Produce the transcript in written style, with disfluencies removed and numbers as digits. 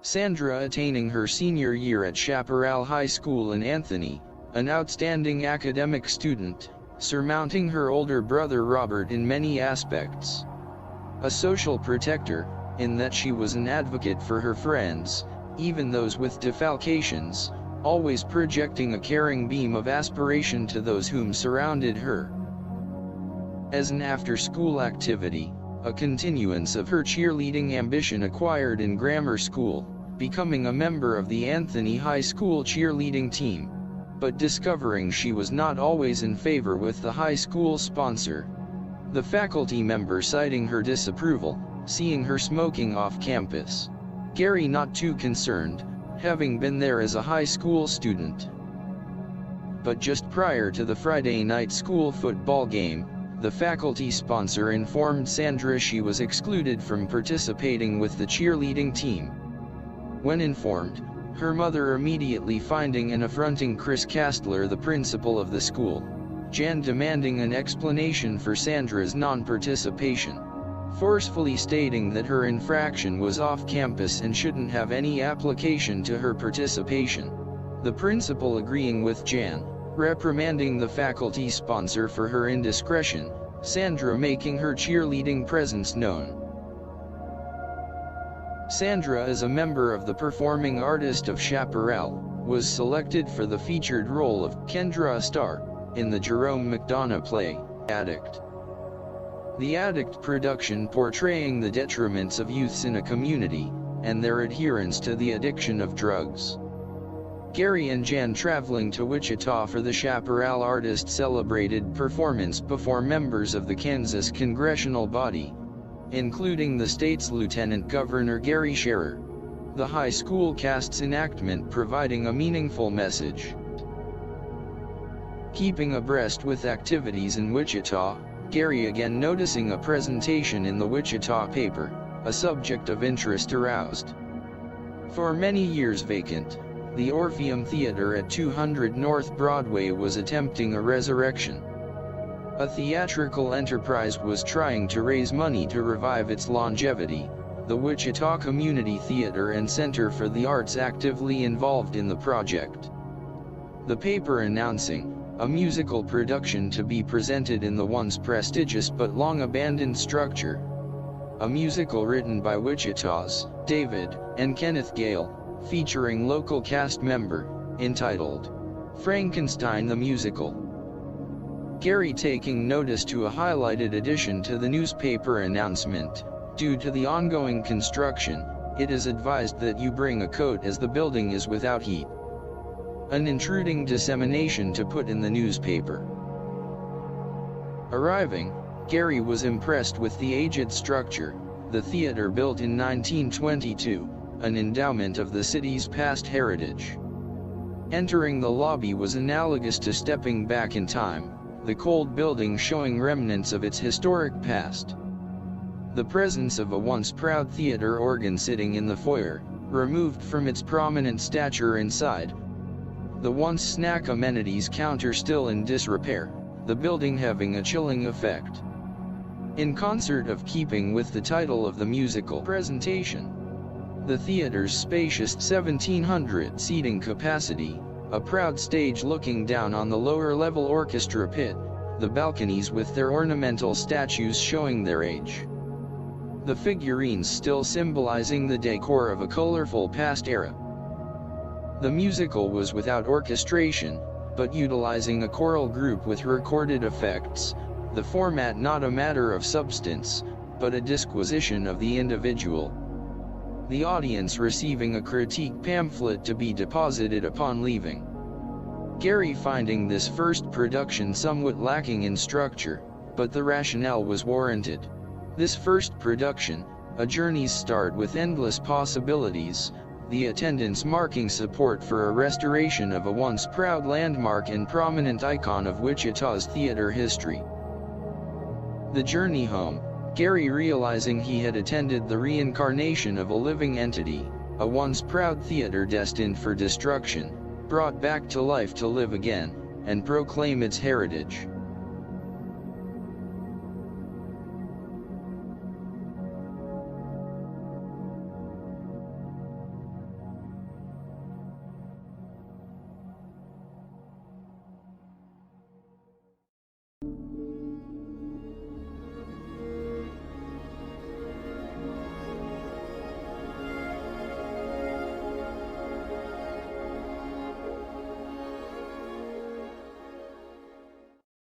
Sandra attaining her senior year at Chaparral High School in Anthony, an outstanding academic student, surmounting her older brother Robert in many aspects. A social protector, in that she was an advocate for her friends, even those with defalcations, always projecting a caring beam of aspiration to those whom surrounded her. As an after-school activity, a continuance of her cheerleading ambition acquired in grammar school, becoming a member of the Anthony High School cheerleading team, but discovering she was not always in favor with the high school sponsor. The faculty member citing her disapproval, seeing her smoking off campus. Gary not too concerned, having been there as a high school student. But just prior to the Friday night school football game, the faculty sponsor informed Sandra she was excluded from participating with the cheerleading team. When informed, her mother immediately finding and affronting Chris Castler, the principal of the school, Jan demanding an explanation for Sandra's non-participation, forcefully stating that her infraction was off campus and shouldn't have any application to her participation. The principal agreeing with Jan, reprimanding the faculty sponsor for her indiscretion, Sandra making her cheerleading presence known. Sandra, as a member of the Performing Artist of Chaparral, was selected for the featured role of Kendra Starr in the Jerome McDonough play, Addict. The Addict production portraying the detriments of youths in a community, and their adherence to the addiction of drugs. Gary and Jan traveling to Wichita for the Chaparral Artist celebrated performance before members of the Kansas congressional body, including the state's Lieutenant Governor Gary Scherer. The high school cast's enactment providing a meaningful message. Keeping abreast with activities in Wichita, Gary again noticing a presentation in the Wichita paper, a subject of interest aroused. For many years vacant, the Orpheum Theater at 200 North Broadway was attempting a resurrection. A theatrical enterprise was trying to raise money to revive its longevity, the Wichita Community Theater and Center for the Arts actively involved in the project. The paper announcing a musical production to be presented in the once prestigious but long abandoned structure. A musical written by Wichita's David and Kenneth Gale, featuring local cast member, entitled Frankenstein the Musical. Gary taking notice to a highlighted addition to the newspaper announcement. Due to the ongoing construction, it is advised that you bring a coat as the building is without heat. An intruding dissemination to put in the newspaper. Arriving, Gary was impressed with the aged structure, the theater built in 1922, an endowment of the city's past heritage. Entering the lobby was analogous to stepping back in time, the cold building showing remnants of its historic past. The presence of a once proud theater organ sitting in the foyer, removed from its prominent stature inside. The once snack amenities counter still in disrepair, the building having a chilling effect. In concert of keeping with the title of the musical presentation, the theater's spacious 1,700 seating capacity, a proud stage looking down on the lower-level orchestra pit, the balconies with their ornamental statues showing their age. The figurines still symbolizing the decor of a colorful past era. The musical was without orchestration, but utilizing a choral group with recorded effects, the format not a matter of substance, but a disquisition of the individual. The audience receiving a critique pamphlet to be deposited upon leaving. Gary finding this first production somewhat lacking in structure, but the rationale was warranted. This first production, a journey's start with endless possibilities, the attendance marking support for a restoration of a once proud landmark and prominent icon of Wichita's theater history. The journey home, Gary, realizing he had attended the reincarnation of a living entity, a once proud theater destined for destruction, brought back to life to live again, and proclaim its heritage.